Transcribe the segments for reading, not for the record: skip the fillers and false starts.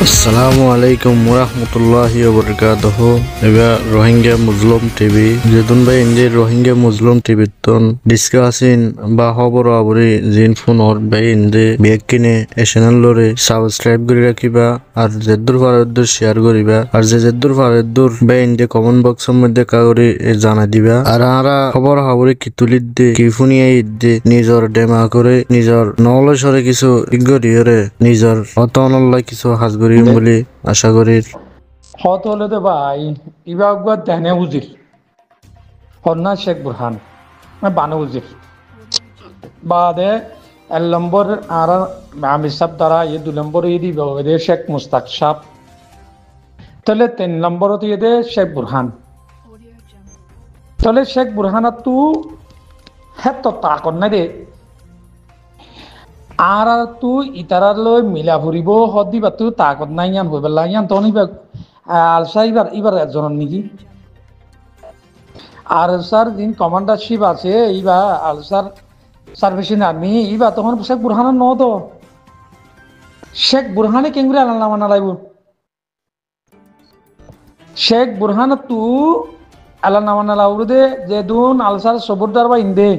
আসসালামু আলাইকুম ওরহমতুল্লাহি ওবরকাতুহু। এবার রোহিঙ্গা মুসলিম টিভি যেতুন ভাই ইন্দি রোহিঙ্গা মুসলিম টিভি তন ডিসকাসিন বা খবর আবরি জিন ফোন অর ভাই ইন্দি বেগ কিনে এ চ্যানেল লরে সাবস্ক্রাইব করে রাখিবা আর যেদুর ফারেদুর শেয়ার করিবা আর যেদুর ফারেদুর ভাই ইন্দি কমেন্ট বক্সের মধ্যে কাগরি জানাই দিবা আর আরা খবর আবরি কি তুলিদ দে কি ফুনিয়ে ইদ্দে নিজর ডেমা করে নিজর নলেজরে কিছু ইগরিয়রে নিজর অতনল্লাই কিছু হাজগরি বলে আশা করি। হত হলে তো ভাই ইবাগুয়ার দেহনে উজির হন্না শেখ বুরহান বানে উজির বাদে এক নম্বর আর আমির সাহেব দ্বারা এই 2 নম্বর দিব এদের শেখ মুস্তাক সাহ তাহলে 3 নম্বরত দে শেখ বুরহান তাহলে শেখ বুরহানা তু হেত তাকন না দে আর তুই ইতারার লই মিলা ফুরিব হদ দিবা তুই তাকত নাই ইয়ান হইবার লাগিয়ান তখন আলসা ইবার একজনের নাকি আলসার দিন কমান্ডারশিপ আছে ইবা আলসার সার্ভিসিং আর্মি ইবা তখন শেখ বুরহানের ন তো শেখ বুরহানে কেঙ্গুরে আল্লাহ মানা লাইব শেখ বুরহান তু আল্লাহ নামানা লাউর দে যে দুন আলসার সবুরদার বা ইন্দে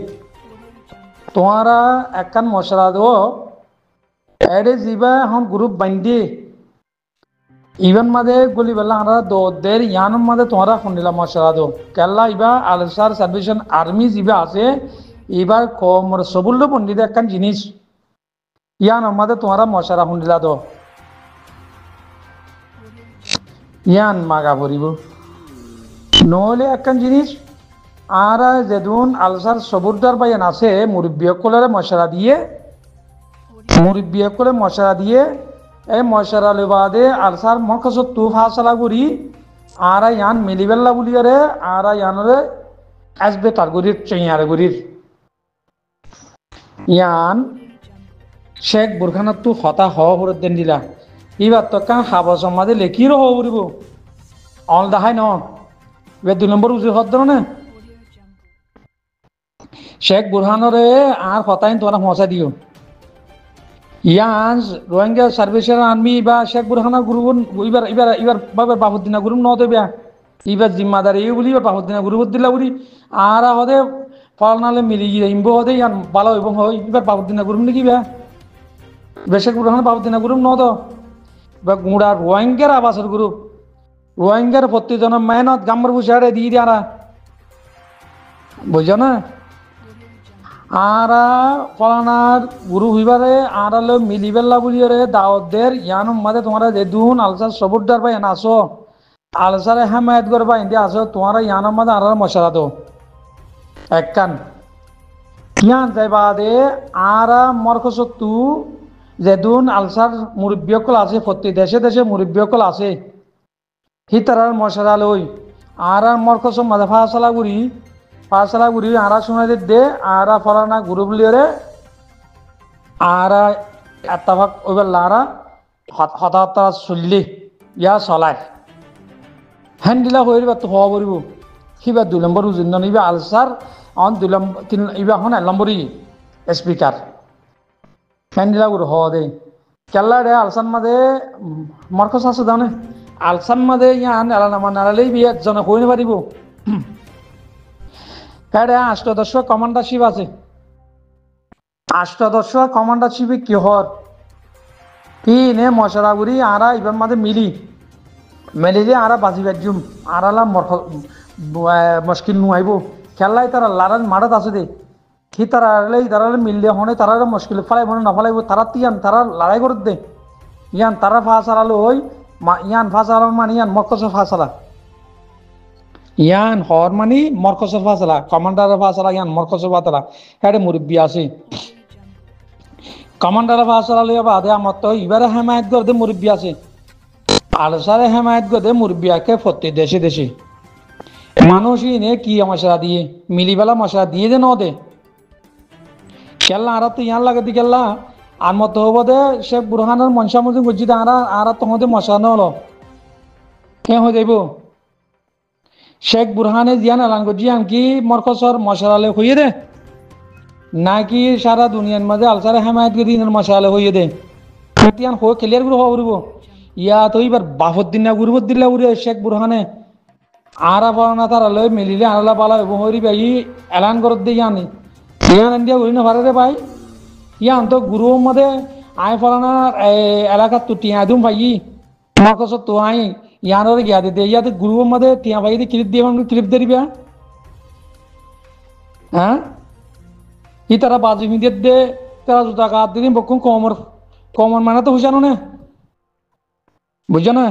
তোমারা একখান মশলা দো এডে জিবা এখন গ্রুপ বান্ধি ইভেন মাদে গলি বেলা আমরা দের ইয়ান মাদে তোমারা শুনিলা মশলা দো কেলা ইবা আলসার সার্ভিসন আর্মি জিবা আছে এবার কমর সবুল্ল পন্ডিত একখান জিনিস ইয়ান মাদে তোমারা মশলা শুনিলা দো ইয়ান মাগা পড়িব নহলে একখান জিনিস আর যেদুন আলসার সবুরদার বাইন আছে মুরব্বিয়কলের মশলা দিয়ে এই মশলা লেবাদে আলসার মরকজ তু ফাসলা করি আর ইয়ান মিলিবেল্লা বলিয়ারে আর ইয়ানরে আসবে তার গরির চেয়ারে গরির ইয়ান শেখ বুরখানত তু হতা হরত দেন দিলা ইবার তো কান হাবস মাদে লেখির হব পড়িব অল দেখাই ন এবার 2 নম্বর উজির হত না শেখ বুরহানরে আর হতাইন তোমরা পৌঁছা দিও ইয়ান রোহিঙ্গা সার্ভিসের আর্মি বা শেখ বুরহানা গুরু ইবার বাহুদ্দিনা গুরু ন দেবে ইবার জিম্মাদারি এই বলি বাহুদ্দিনা গুরু দিলা বলি আর হদে ফলনালে মিলি গিয়ে ইম্ব হদে ইয়ান ভালো এবং হয় ইবার বাহুদ্দিনা গুরু নাকি শেখ বুরহান বাহুদ্দিনা গুরু ন তো বা গুঁড়া রোহিঙ্গার আবাসের গ্রুপ রোহিঙ্গার প্রত্যেকজন মেহনত গাম্বর বুঝাড়ে দিয়ে দিয়ে বুঝছো না আর ফলানার গুরু হইবারে আর মিলিবেল্লা বলিয়ারে দাওয়াতদের ইয়ান মাঝে তোমরা যে দুন আলসার সবুরদার ভাই আসো আলসারে হেমায়ত করবা ইন্দি আসো তোমরা ইয়ান মাঝে আর মশলা দো একখান ইয়ান যাইবা দে আর মরকসত্তু যে দুন আলসার মুরব্বিয়কল আছে প্রতি দেশে দেশে মুরব্বিয়কল আছে হি তারার মশলা লই আর মরকস মাঝে ফাসলা গুড়ি আরা শুনে দে আরা ফলানা গুরু বলিয়ারে আরা এত্তাভাগ ওইবার লারা হতা চললি ইয়া চলায় হ্যান দিলা হয়ে তো হওয়া পড়ব সিবা 2 নম্বর উজির ইবা আলসার অন 2 নম্বর 3 ইবা এখন 1 নম্বরই স্পিকার হ্যান দিলা গুরু হওয়া দে কেল্লা রে আলসান মাঝে মরকস আছে জানে আলসান মাঝে ইয়ান এলা নামা নাড়ালেই বিয়ে একজনে কই না পারিব অষ্টাদশ কমান্ডারশিপ আছে অষ্টাদশ কমান্ডারশিপে কি হর কি নে মশলাগুড়ি আরা ইবার মাঝে মিলিলে আরা বাজি বাজুম আরালা মুশকিল নুয়াইব খেলাই তারা লারান মারাত আছে দে কি তারা মিললে হনে তারা মুশকিল ফলাইব না ফলাইব তারা তিয়ান তারা লড়াই করে দে ইয়ান তারা ফাঁসালো ওই ইয়ান ফাঁসালা মানে ইয়ান মরকজ ফাঁসালা ইয়ান হর মানি মরকসের ফাসলা কমান্ডার ফাসলা ইয়ান মরকসের ফাসলা হেডে মুরব্বি আছে কমান্ডার ফাসলা লইয়া বাদে আমার তো ইবারে হেমায়ত করে মুরব্বি আছে আলসারে হেমায়ত করে মুরব্বি আকে প্রত্যেক দেশে দেশে মানুষই নে কি মশলা দিয়ে মিলিবেলা মশলা দিয়ে দে ন দে কেল্লা আর তো ইয়ান লাগে দি কেল্লা আর মত হব দে শেখ বুরহানের মনসা মজি গজ্জিতে আর তোমাদের মশলা নলো কে হয়ে যাইব শেখ বুরহানে জিয়ান এলান জিয়ান কি মরকসর মশালে হইয়ে দে নাকি সারা দুনিয়ার মাঝে আলসারে হেমায়ত গদি মশালে হইয়ে দে তিয়ান ক্লিয়ার করে হওয়া ইয়া তো এবার বাফদ্দিন না গুরুবদ্দিল্লা উড়ে শেখ বুরহানে আরা পাওনা তারা লই মিলিলে আনালা পালা হরি ভাই এলান করত দিয়ে আনি ইয়ান ইন্ডিয়া উড়ি না ভারে রে ভাই ইয়ান তো গুরু মধ্যে আয় ফলানা এলাকার তো টিয়া দুম ভাই মকস তো আই ইয়ানোর গিয়া দিতে ইয়াতে গুরু মধ্যে টিয়া ভাই ক্লিপ দিয়ে ক্লিপ দিয়ে হ্যাঁ ই তারা বাজু মিদিয়ে দে তারা জুতা কাট দিন বকুন কমর কমর মানে তো হুজানো না বুঝছো না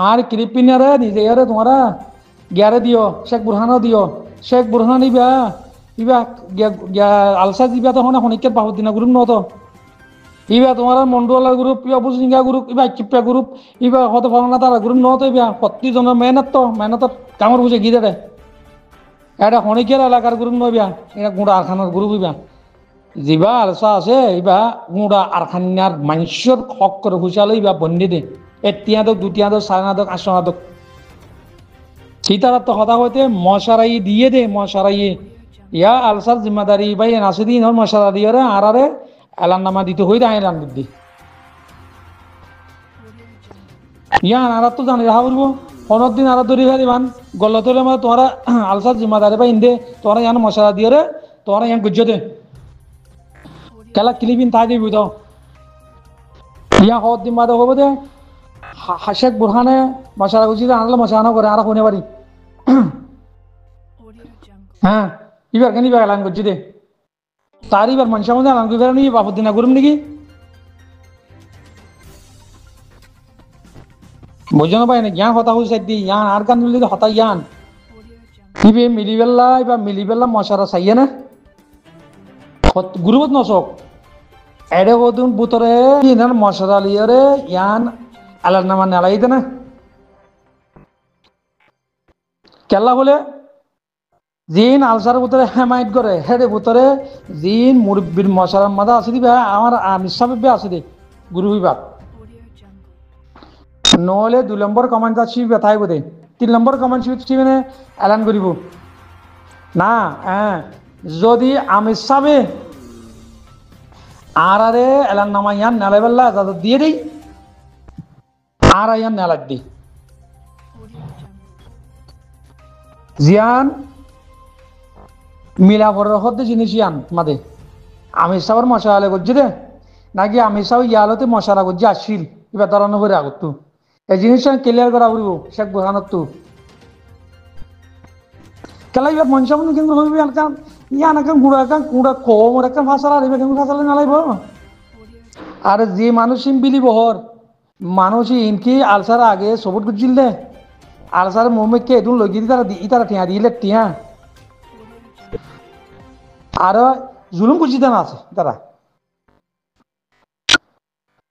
আর ক্লিপ পিনারে নিজে আরে তোমরা গ্যারে দিও শেখ বুরহানও দিও শেখ বুরহান ইবা ইবা আলসা দিবা তো হনা হনিকের বাহুর দিনা গ্রুপ নত ইবা তোমার মন্ডলার গ্রুপ ইবা বুজিঙ্গা গ্রুপ ইবা চিপ্পা গ্রুপ ইবা হতে ফলনা তারা গ্রুপ নত ইবা প্রতিজনের মেহনত কামড় বুঝে গিয়ে দে এটা হনিকের এলাকার গ্রুপ নইবা এটা গুঁড়া আরখানার গ্রুপ ইবা যিবা আলসা আছে ইবা গুঁড়া আরখানার মানুষের হক করে হুঁচালে ইবা বন্দি দে এটিয়া দক দুটিয়া দক সাড়ে না দক আটশো না দক সীতারা তো কথা হইতে মশারাই দিয়ে দে মশারাই ইয়া আলসার জিম্মাদারি ভাই নাসে দিন মশারা দিয়ে আর আরে এলান নামা দিতে হই দে এলান দিদি ইয়া আর তো জানি রাহা বলব পনেরো দিন আর ধরে দিবান গল্লা তোলে মানে তোমরা আলসার জিম্মাদারি ভাই ইন্দে তোমরা ইয়ান মশারা দিয়ে তোমরা ইয়ান গুজ্জ দে কেলা ক্লিপিন তাই দিবি তো ইয়া হদ দিন বাদে হবো দে শেখ বুরহানে মশারা গুছি আনলে মশানো করে আর কোনে বাড়ি হ্যাঁ এবার কেন এবার এলান করছি দে তার এবার মানুষের মধ্যে এলান করে নি বাপুদ্দিনা করুম নাকি বুঝো না পাই না জ্ঞান হতা হয়েছে দি ইয়ান আর গান মিলি হতা ইয়ান ইবে মিলিবেল্লা মশারা চাইয়ে না গুরুবত নচক এডে কদুন বুতরে মশারা লিয়রে ইয়ান আলার নামা নেলাই দে না কেলা বলে জিন আলসার ভিতরে হেমায়ত করে হেডে ভিতরে জিন মুরব্বীর মশারার মাথা আছে দিবে আমার নিঃসাবে আছে দে গুরু বিভাগ নহলে 2 নম্বর কমান্ড আছে ব্যথাই বোধে 3 নম্বর কমান্ড ছিবে মানে এলান করিব না হ্যাঁ যদি আমি সাবে আর আরে এলান নামা ইয়ান নেলাই বেলা তাদের দিয়ে দেই আর ইয়ান নেলাই দিই জিয়ান মিলাবরের হদ্দে জিনিস ইয়ান মাদে আমি সাবার মশালা করছি দে নাকি আমি সব ইয়ালতে মশালা করছি আসিল এবার ধরানো করে আগত তু এই জিনিসটা ক্লিয়ার করা বলব শেখ বুরহানত তু কেলা এবার মনসা মনে কিন্তু হইবে আনকান ইয়ান একান গুড়া কম একান ভাষা আর এবার কিন্তু ভাষা নালাইব আর যে মানুষ বিলি বহর মানুষ ইনকি আলসার আগে সবুত গুজিল দে আলসার মোমেকে এদুন লগি দি তারা টিয়া দিলে টিয়া আর জুলুম গুজিদান আছে তারা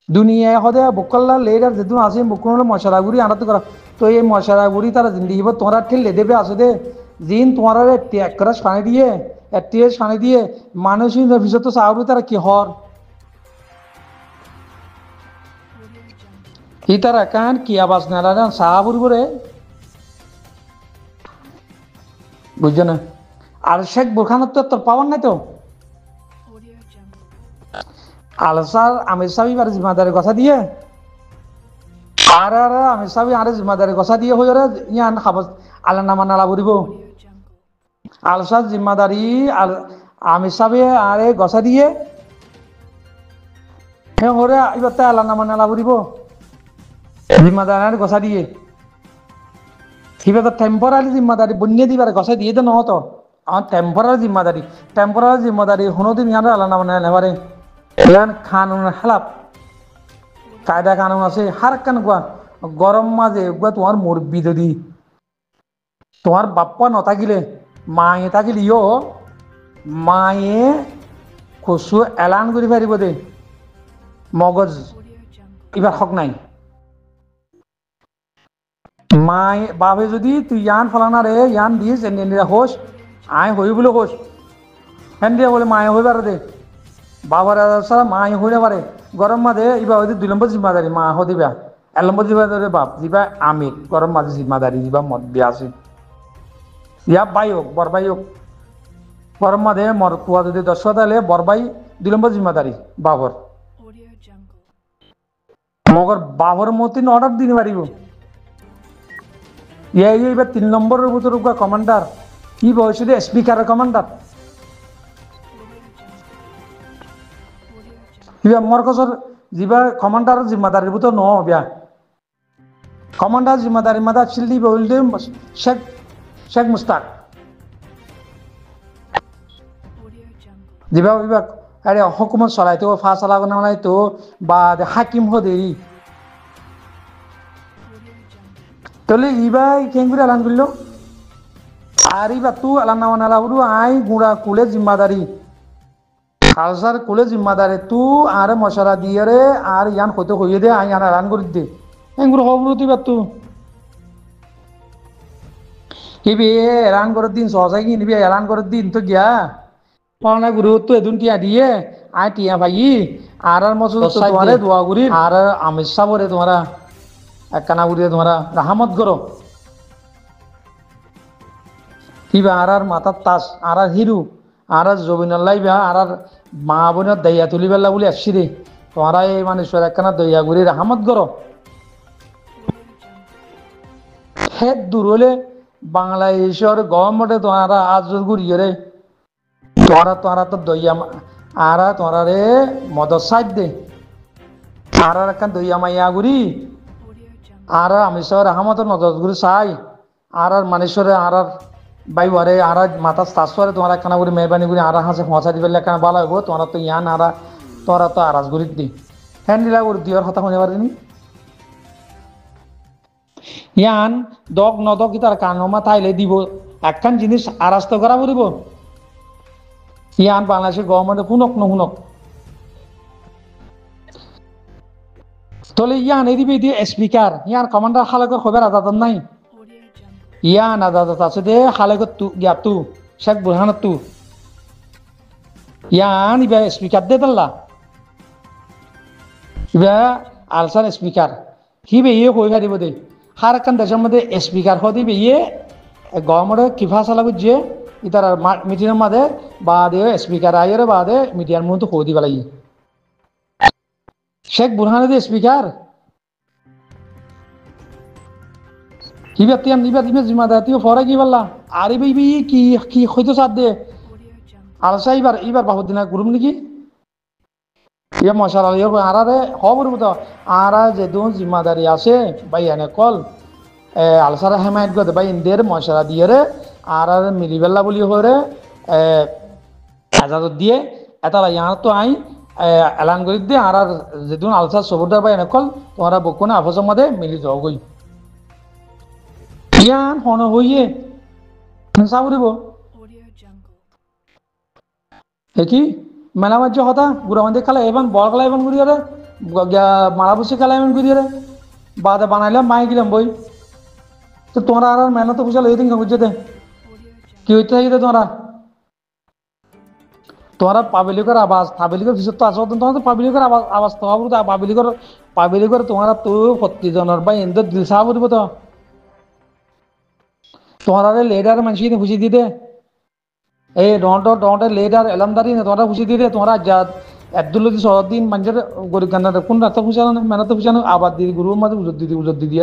দুনিয়ায় হদে বকল্লা লেডার যেদিন আছে বকুল মশারা গুড়ি আনাত করা তো এই মশারা গুড়ি তারা জিন্দি তোমরা ঠেলে দেবে আছে দে জিন তোমার ত্যাগ করা সানি দিয়ে একটিয়ে সানি দিয়ে মানুষই ভবিষ্যৎ তো চাউরি তারা কি হর ই তারা কান কি আবাস নালা সাহাবুর করে বুঝছো না আর শেখ বুরহানত তো তোর পাওয়ার নাই তো আলসার আমির সাহেব আর জিম্মাদারের কথা দিয়ে আর আমির সাহেব আর জিম্মাদারের কথা দিয়ে হয়ে ইয়ান খাবার আল্লাহ নামা নালা বলিব আলসার জিম্মাদারি আমির সাহেব আরে গছা দিয়ে হ্যাঁ হরে এবার তাই আল্লাহ নামা নালা বলিব জিম্মাদার গছা দিয়ে কিবা তো টেম্পোরারি জিম্মাদারি বন্যে দিবার গছা দিয়ে তো নহত আমার টেম্পোরারি জিম্মাদারি হুনদিন ইয়ান আল্লাহ নামা নেবারে ইয়ান কানুন হালাপ কায়দা কানুন আছে হার কান গুয়া গরম মাঝে গুয়া তোমার মুরব্বী যদি তোমার বাপ্পা নথাকিলে মায়ে থাকিলে মায়ে কচু এলান করে পারিব দে মগজ এবার হক নাই মায়ে বাবে যদি তুই ইয়ান ফলানা রে ইয়ান দিস এনে হোস আয় হই বলে হোস হেন দিয়ে বলে মায়ে হই পারে দে বাবার সারা মা হইলে পারে গরম মাঝে ইবা হয়তো 2 নম্বর জিম্মাদারি মা হদিবা 1 নম্বর জিম্মাদারি বাপ যিবা আমি গরম মাঝে জিম্মাদারি যিবা মদ বিয়া আছে ইয়া বাই হোক বরবাই হোক গরম মাঝে মর কুয়া যদি 10 হলে বরবাই 2 নম্বর জিম্মাদারি বাবর মগর বাবর মতিন অর্ডার দিতে পারিব এবার 3 নম্বরের ভিতর কমান্ডার কি বয়সে স্পিকারের কমান্ডার ইবা মোর কসর যিবা কমান্ডারের জিম্মাদারির ভিতর ন বিয়া কমান্ডার জিম্মাদারি মাদা চিলদি বলদে শেখ শেখ মুস্তাক যিবা ইবা আরে হুকুমত চলাইতো ফাসালা গনাইতো বা হাকিম হদেরি তাহলে ইবা কেঙ্গুরি এলান করলো আর ইবা তু এলান না মানালা উড়ু আই গুড়া কুলে জিম্মাদারি খালসার কুলে জিম্মাদারি তু আর মশলা দিয়ে রে আর ইয়ান হইতে হইয়ে দে আই ইয়ান এলান করে দে এঙ্গুর হবরু তুই তু ইবে এলান করে দিন সহসাই কি নিবি এলান করে দিন তো গিয়া পাওনা গুরু তো এদুন টিয়া দিয়ে আই টিয়া ভাই আর মসুদ তোমারে দোয়া গুরি আর আমির সাবরে তোমারা একখানা গুরিয়ে তোমরা রাহামত করো কিবা আর মাথার তাস আর হিরু আর জবিনাল্লাই বা আর মা বোনের দইয়া তুলি বেলা বলে আসছি রে তোমরা এই মানুষের একখানা দইয়া গুরি রাহামত করো হেদ দূর হলে বাংলাদেশের গভর্নমেন্টে তোমরা আজ ঘুরিয়ে রে তোমরা তো দইয়া আর তোমরা রে মদত সাইড দে আর একখান দইয়া মাইয়া গুরি আর আমি সর আহমদের নজর করে চাই আর মানুষরে আর বাইবারে আর মাথা তাসরে তোমার একখানা করে মেহরবানি করে আর হাসে পৌঁছা দিবে একখানা ভালো হবো তোমরা তো ইয়ান আর তোরা তো আরাজ করে দি হ্যাঁ নিলা করে দিওর কথা শুনে পারিনি ইয়ান দক নদক তার কানমা তাইলে দিব একখান জিনিস আরাস্ত করা পড়িব ইয়ান বাংলাদেশের গভর্নমেন্টে শুনক নুশুনক তাহলে ইয়ান এই দিবে দিয়ে স্পিকার ইয়ান কমান্ডার খালেকর খবর আদাত নাই ইয়ান আদাত আছে দে খালেকর তু গিয়া তু শেখ বুরহান তু ইয়ান ইবা স্পিকার দে তাল্লা ইবা আলসার স্পিকার কি বে ইয়ে কই দিব দে হার কান দেশের মধ্যে স্পিকার হ দিবে ইয়ে গভর্নমেন্ট কিফা চালা বুঝছে ইতার মিটিংয়ের মাঝে বা দে স্পিকার আইয়ের বাদে মিডিয়ার মধ্যে কই দিবা লাগে শেখ বুরহানের স্পিকার কি ব্যক্তি নিবাদ ইমে জিম্মাদার তুই ফরা কি বললা আরে ভাই কি কি হইতো সাথ দে আলসা এবার বহুত দিনা গুরুম নাকি ইয়া মশালা ইয়ে আরে খবর তো আর যে দোন জিম্মাদারি আছে ভাই এনে কল আলসারা হেমায়ত গদ ভাই ইন্দের মশালা দিয়ে রে আর মিলিবেল্লা বলি হরে আজাদ দিয়ে এটা ইয়ার তো আই এলান করে দিয়ে আর যেদিন আলসার সবরদার বা এনেকল তোমরা বকুনে আফসের মধ্যে মিলি যাও গই ইয়ান হন হইয়ে চাবরিব কি মেলা মার্য হতা গুড়ামান্দি খালা এবার বল খেলা এবার ঘুরিয়ে রে মারাবসি খেলা এবার ঘুরিয়ে রে বাদে বানাইলাম মাই গেলাম বই তো তোমরা আর মেহনত বুঝাল এই দিন বুঝতে কি হইতে থাকে তোমরা পাবলিকের আওয়াজ পাবলিকের ভিতর তো আসো তোমার তো পাবলিকের আওয়াজ তো হবে তো পাবলিকের তোমরা তো প্রতিজনের বা এন্দ্র দিল সাহা করবো তো তোমরা লিডার মানুষ খুশি দিতে এই ডন্টের লিডার এলামদারি তোমরা খুশি দিতে তোমরা আব্দুল সহদিন মানুষের গরিব গান্ধার কোন রাস্তা খুশানো না মেহনত খুশানো আবার দিদি গুরুর মাঝে উজর দিদি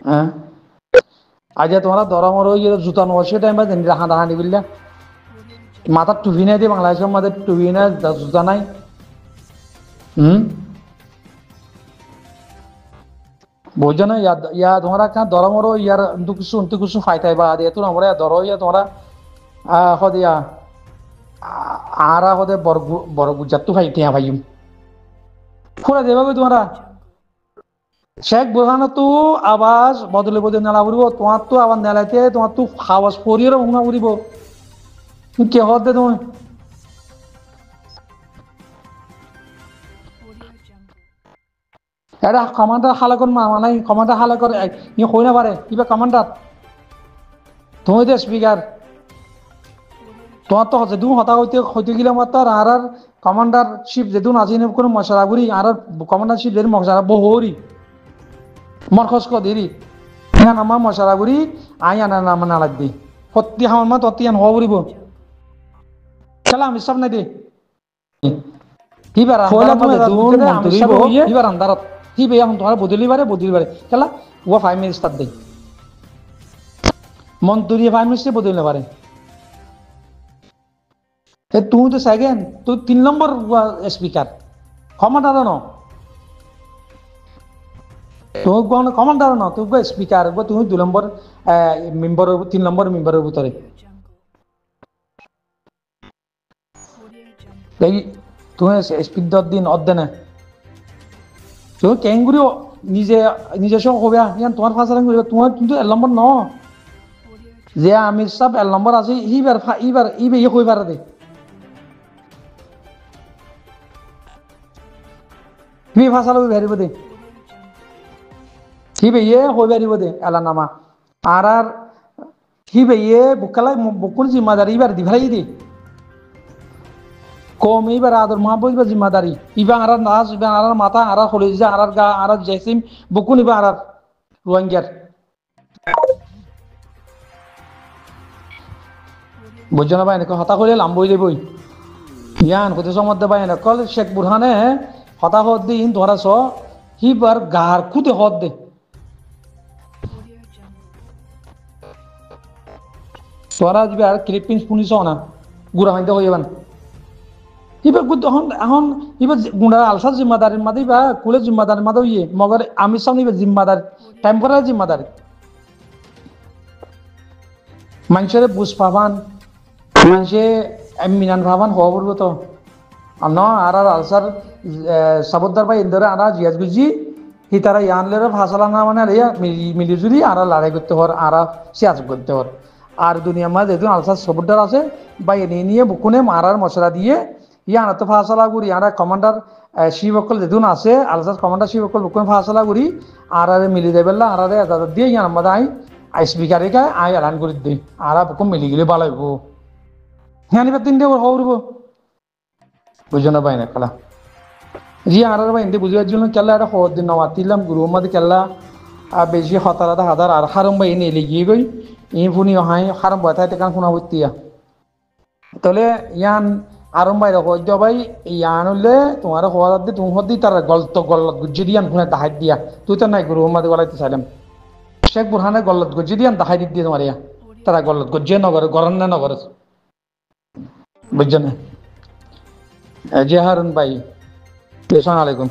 হ্যাঁ আজ তোমরা দরমর জুতা নয় টাইম রাহা রাহানি বিল্লা মাথার টুপি নাই দিয়ে বাংলাদেশের মধ্যে টুপি নাই জুতা নাই বুঝছো না ইয়া তোমরা কাঁ দরমর ইয়ার কিছু ফাইতাই বা দিয়ে তো আমরা দর ইয়া তোমরা হদিয়া আর হদে বড় গুজার তো ফাইতে ভাইম ফুরা দেবাবে তোমরা শেখ বুরহান তো আওয়াজ বদলে নেলা উড়িব তোমার তো আবার নেলাইতে তোমার তো আওয়াজ পরিয়ে উনা উড়িব কে হদ দে তুমি এটা কমান্ডার হালাকর মানে কমান্ডার হালাকর ইয়ে কই না পারে কিবা কমান্ডার তুমি তো স্পিকার তোমার তো যেদুন হতা হইতে গেলে আমার তো আর কমান্ডারশিপ যেদুন আজি কোনো মশলা গুড়ি আর কমান্ডারশিপ যেদিন মশলা বহুরি মরখস কদিরি হ্যাঁ আমার মশলা গুড়ি আই আনা নাম নালাগ দি সত্যি আমার মা তত্তি আন হব উড়িব খেলা আমি সব নাই দে এবার এবার আন্দারত হি বে এখন তোমার বদলি পারে খেলা ও 5 মিনিস্টার দেই মন্ত্রী 5 মিনিস্টার বদলি পারে তুই তো সেকেন্ড তুই 3 নম্বর স্পিকার ক্ষমতা ন তুই ক্ষমতা ন তুই স্পিকার তুই 2 নম্বর মেম্বার 3 নম্বর মেম্বারের ভিতরে দেখি তুই স্পিকার দিন অর্ধেনে তুই কেঙ্গুরি নিজস্ব হবে ইয়ান তোমার ফাঁসালাম করিব তোমার কিন্তু 1 নম্বর ন যে আমির সাহেব 1 নম্বর আছে ইবার ইয়ে কইবার দে কি ফাঁসালো বেরিব দে কি ইয়ে হয়ে বেরিব দে এলানামা আর কি ইয়ে বুকালাই বুকুর জিম্মাদারি এবার দিভাই দি কম এইবার আদর মহাবুজ বা জিম্মাদারি ইবাং আর নাচ ইবাং আর মাথা আর খলিজা আর গা আর জেসিম বুকুন ইবা আর রোহিঙ্গার বুঝছো না ভাই এনেকে হতা করে লাম্বই দেবই ইয়ান কোথায় সমর্থ ভাই কল শেখ বুরহানে হতা হদ দিন ধরা ছ হিবার গার খুদে হদ দে তোরা যাবে আর ক্লিপিংস শুনিস না গুড়া মাইতে হয়ে যাবেন এবার এখন এবার গুণা আলসার জিম্মাদারির মাঝে বা কুলের জিম্মাদারির মাঝে ইয়ে মগর আমির সামনে এবার জিম্মাদার টেম্পোরারি জিম্মাদারি মানুষের বুঝ পাবান মানুষে মিনান ভাবান হওয়া পড়বো তো ন আর আলসার সাবুদ্দার ভাই ইন্দরে আরা জিয়াজ গুজি হি তারা ইয়ানলে ফাঁসলা না মানে মিলিজুলি আর লড়াই করতে হর আর সিয়াজ করতে হর আর দুনিয়ার মাঝে যেহেতু আলসার সাবুদ্দার আছে বা এনে নিয়ে বুকুনে মারার মশলা দিয়ে ইয়ান তো ফাঁসলা করি আর কমান্ডার শিবকল যেহেতু আছে আলসার কমান্ডার শিবকল বুকুনে ফাঁসলা করি আর মিলি দেবেলা আর দিয়ে ইয়ান আমাদের আই স্পিকারে খায় আই এলান করে দিই আর বুকুন মিলি গেলে ভালো হইব হ্যাঁ এবার 3টে হবো বুঝো না পাই না খেলা জি আর ভাই এনতে বুঝিবার জন্য খেলা একটা খবর দিন নাম আতিলাম গুরু মাদি খেলা বেশি হতারাদা হাজার আর হারম ভাই এনে এলিগিয়ে গই ই ফুনি হাই হারম ভাই তাই তেকান শোনা বইতিয়া তাহলে ইয়ান আরম ভাই রাখো ভাই ইয়ান হলে তোমার হওয়ার দি তুমি হদি তার গলত গুজি দিয়ান ফোনে দাহাই দিয়া তুই তো নাই গুরু মাদি বলাইতে চাইলাম শেখ বুরহানের গলত গুজি দিয়ান দাহাই দিয়ে তোমার ইয়া তারা গলত গুজিয়ে নগর গরম না নগর বুঝছো না জি হারুন ভাই আসসালামু আলাইকুম